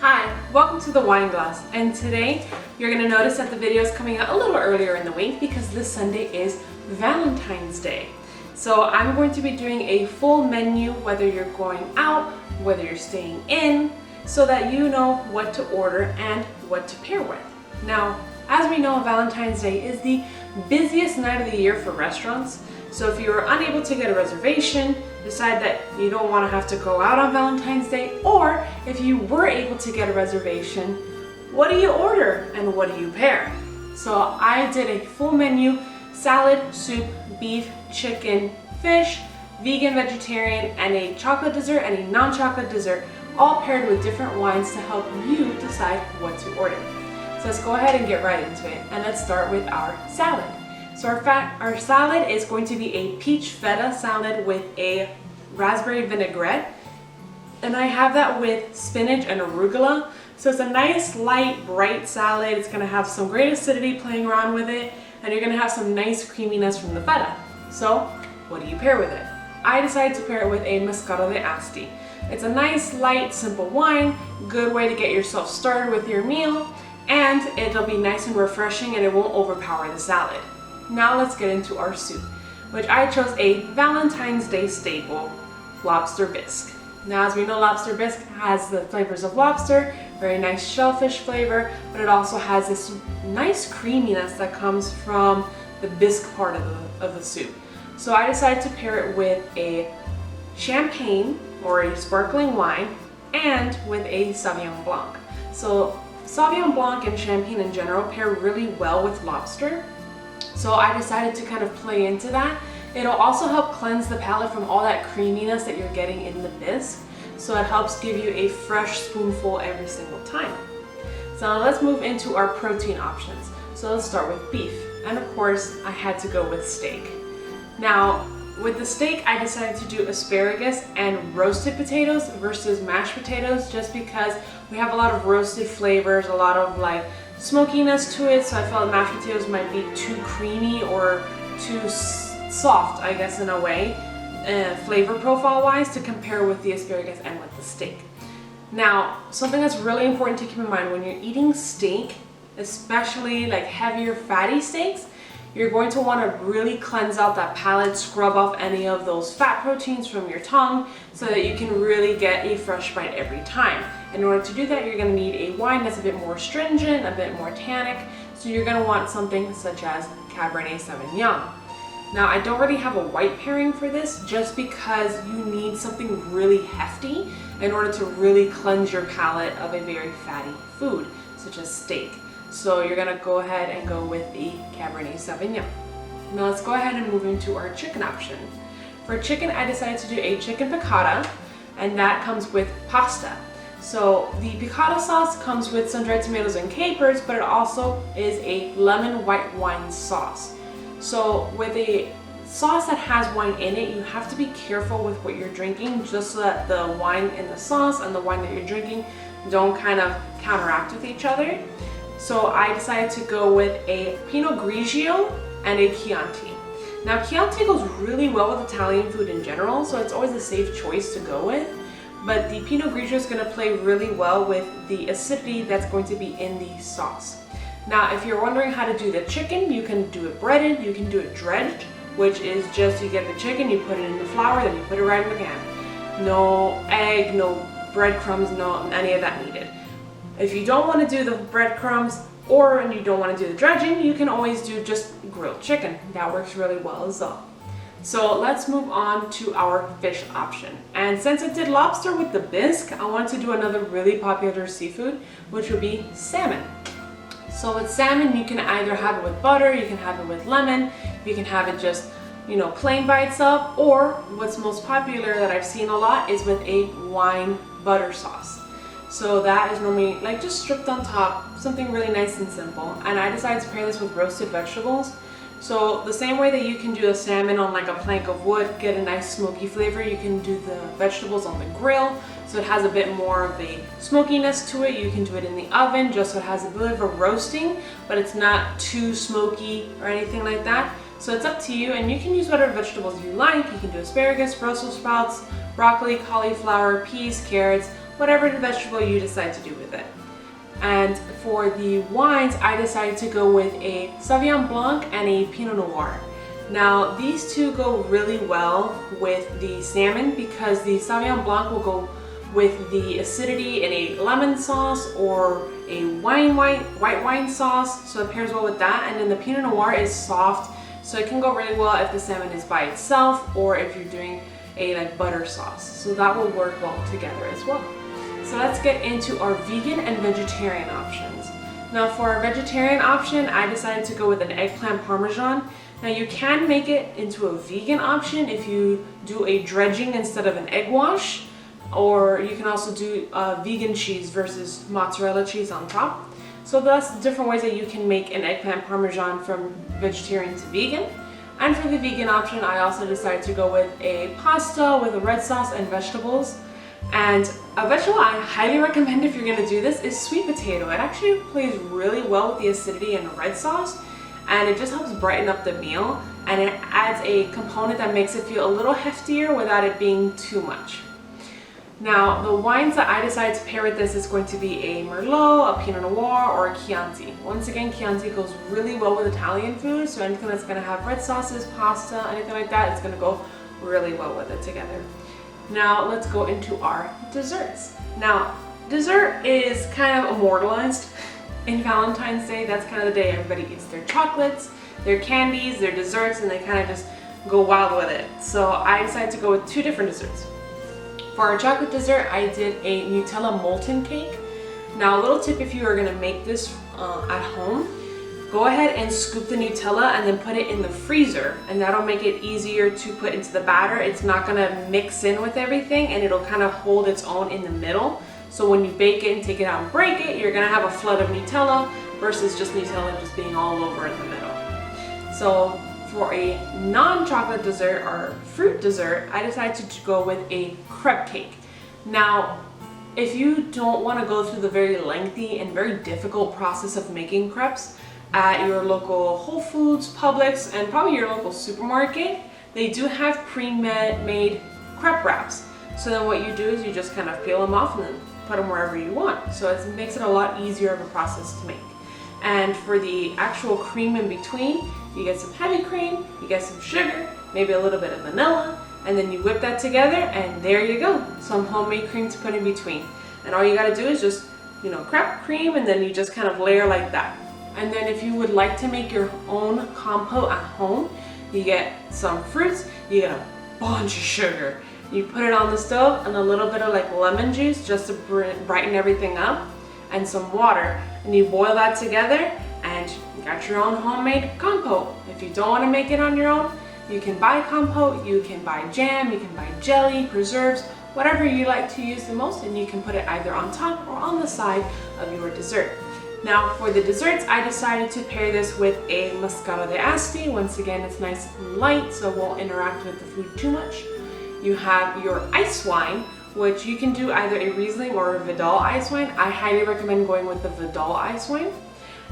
Hi, welcome to the Wine Glass, and today you're going to notice that the video is coming out a little earlier in the week because this Sunday is Valentine's Day. So I'm going to be doing a full menu, whether you're going out, whether you're staying in, so that you know what to order and what to pair with. Now, as we know, Valentine's Day is the busiest night of the year for restaurants. So if you are unable to get a reservation, decide that you don't want to have to go out on Valentine's Day, or if you were able to get a reservation, what do you order and what do you pair? So I did a full menu: salad, soup, beef, chicken, fish, vegan, vegetarian, and a chocolate dessert and a non-chocolate dessert, all paired with different wines to help you decide what to order. So let's go ahead and get right into it, and let's start with our salad. So our salad is going to be a peach feta salad with a raspberry vinaigrette, and I have that with spinach and arugula. So it's a nice, light, bright salad. It's going to have some great acidity playing around with it, and you're going to have some nice creaminess from the feta. So what do you pair with it? I decided to pair it with a Moscato d'Asti. It's a nice, light, simple wine, good way to get yourself started with your meal, and it'll be nice and refreshing and it won't overpower the salad. Now let's get into our soup, which I chose a Valentine's Day staple, lobster bisque. Now, as we know, lobster bisque has the flavors of lobster, very nice shellfish flavor, but it also has this nice creaminess that comes from the bisque part of the soup. So I decided to pair it with a champagne or a sparkling wine and with a Sauvignon Blanc. So Sauvignon Blanc and champagne in general pair really well with lobster. So I decided to kind of play into that. It'll also help cleanse the palate from all that creaminess that you're getting in the bisque. So it helps give you a fresh spoonful every single time. So now let's move into our protein options. So let's start with beef. And of course, I had to go with steak. Now, with the steak, I decided to do asparagus and roasted potatoes versus mashed potatoes, just because we have a lot of roasted flavors, a lot of like smokiness to it. So I felt mashed potatoes might be too creamy or too soft, I guess, in a way, flavor profile wise, to compare with the asparagus and with the steak. Now, something that's really important to keep in mind when you're eating steak, especially like heavier fatty steaks, you're going to want to really cleanse out that palate, scrub off any of those fat proteins from your tongue so that you can really get a fresh bite every time. In order to do that, you're going to need a wine that's a bit more stringent, a bit more tannic, so you're going to want something such as Cabernet Sauvignon. Now, I don't really have a white pairing for this just because you need something really hefty in order to really cleanse your palate of a very fatty food, such as steak. So you're gonna go ahead and go with the Cabernet Sauvignon. Now let's go ahead and move into our chicken option. For chicken, I decided to do a chicken piccata, and that comes with pasta. So the piccata sauce comes with sun dried tomatoes and capers, but it also is a lemon white wine sauce. So with a sauce that has wine in it, you have to be careful with what you're drinking, just so that the wine in the sauce and the wine that you're drinking don't kind of counteract with each other. So I decided to go with a Pinot Grigio and a Chianti. Now, Chianti goes really well with Italian food in general, so it's always a safe choice to go with. But the Pinot Grigio is going to play really well with the acidity that's going to be in the sauce. Now, if you're wondering how to do the chicken, you can do it breaded, you can do it dredged, which is just you get the chicken, you put it in the flour, then you put it right in the pan. No egg, no breadcrumbs, no any of that needed. If you don't want to do the breadcrumbs and you don't want to do the dredging, you can always do just grilled chicken. That works really well as well. So let's move on to our fish option. And since I did lobster with the bisque, I want to do another really popular seafood, which would be salmon. So with salmon, you can either have it with butter, you can have it with lemon, you can have it just, plain by itself, or what's most popular that I've seen a lot is with a wine butter sauce. So that is normally like just stripped on top, something really nice and simple. And I decided to pair this with roasted vegetables. So the same way that you can do a salmon on like a plank of wood, get a nice smoky flavor, you can do the vegetables on the grill. So it has a bit more of the smokiness to it. You can do it in the oven just so it has a bit of a roasting, but it's not too smoky or anything like that. So it's up to you, and you can use whatever vegetables you like. You can do asparagus, Brussels sprouts, broccoli, cauliflower, peas, carrots, whatever vegetable you decide to do with it. And for the wines, I decided to go with a Sauvignon Blanc and a Pinot Noir. Now these two go really well with the salmon because the Sauvignon Blanc will go with the acidity in a lemon sauce or a white wine sauce, so it pairs well with that. And then the Pinot Noir is soft, so it can go really well if the salmon is by itself or if you're doing a like butter sauce. So that will work well together as well. So let's get into our vegan and vegetarian options. Now for our vegetarian option, I decided to go with an eggplant parmesan. Now you can make it into a vegan option if you do a dredging instead of an egg wash, or you can also do vegan cheese versus mozzarella cheese on top. So that's different ways that you can make an eggplant parmesan from vegetarian to vegan. And for the vegan option, I also decided to go with a pasta with a red sauce and vegetables. And a vegetable I highly recommend if you're going to do this is sweet potato. It actually plays really well with the acidity in red sauce, and it just helps brighten up the meal, and it adds a component that makes it feel a little heftier without it being too much. Now the wines that I decided to pair with this is going to be a Merlot, a Pinot Noir, or a Chianti. Once again, Chianti goes really well with Italian food, so anything that's going to have red sauces, pasta, anything like that, it's going to go really well with it together. Now let's go into our desserts. Now dessert is kind of immortalized in Valentine's Day. That's kind of the day everybody eats their chocolates, their candies, their desserts, and they kind of just go wild with it. So I decided to go with two different desserts. For our chocolate dessert, I did a Nutella molten cake. Now a little tip if you are going to make this at home, go ahead and scoop the Nutella and then put it in the freezer, and that'll make it easier to put into the batter. It's not going to mix in with everything, and it'll kind of hold its own in the middle. So when you bake it and take it out and break it, you're going to have a flood of Nutella versus just Nutella just being all over in the middle. So for a non-chocolate dessert or fruit dessert, I decided to go with a crepe cake. Now, if you don't want to go through the very lengthy and very difficult process of making crepes at your local Whole Foods, Publix, and probably your local supermarket, they do have pre-made crepe wraps. So then what you do is you just kind of peel them off and then put them wherever you want. So it makes it a lot easier of a process to make. And for the actual cream in between, you get some heavy cream, you get some sugar, maybe a little bit of vanilla, and then you whip that together, and there you go, some homemade cream to put in between. And all you gotta do is just, crepe cream, and then you just kind of layer like that. And then if you would like to make your own compote at home, you get some fruits, you get a bunch of sugar. You put it on the stove and a little bit of like lemon juice just to brighten everything up, and some water, and you boil that together and you got your own homemade compote. If you don't want to make it on your own, you can buy compote, you can buy jam, you can buy jelly, preserves, whatever you like to use the most, and you can put it either on top or on the side of your dessert. Now for the desserts, I decided to pair this with a Moscato d'Asti. Once again, it's nice and light, so it won't interact with the food too much. You have your ice wine, which you can do either a Riesling or a Vidal ice wine. I highly recommend going with the Vidal ice wine.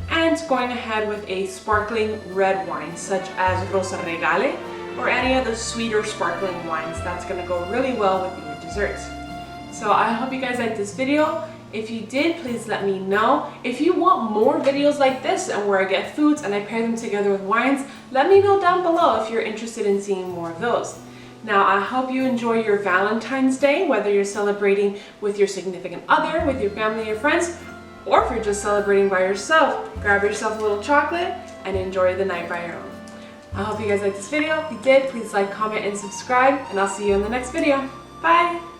And going ahead with a sparkling red wine, such as Rosa Regale, or any of the sweeter sparkling wines. That's going to go really well with your desserts. So I hope you guys liked this video. If you did, please let me know. If you want more videos like this and where I get foods and I pair them together with wines, let me know down below if you're interested in seeing more of those. Now, I hope you enjoy your Valentine's Day, whether you're celebrating with your significant other, with your family or friends, or if you're just celebrating by yourself. Grab yourself a little chocolate and enjoy the night by your own. I hope you guys liked this video. If you did, please like, comment, and subscribe, and I'll see you in the next video. Bye!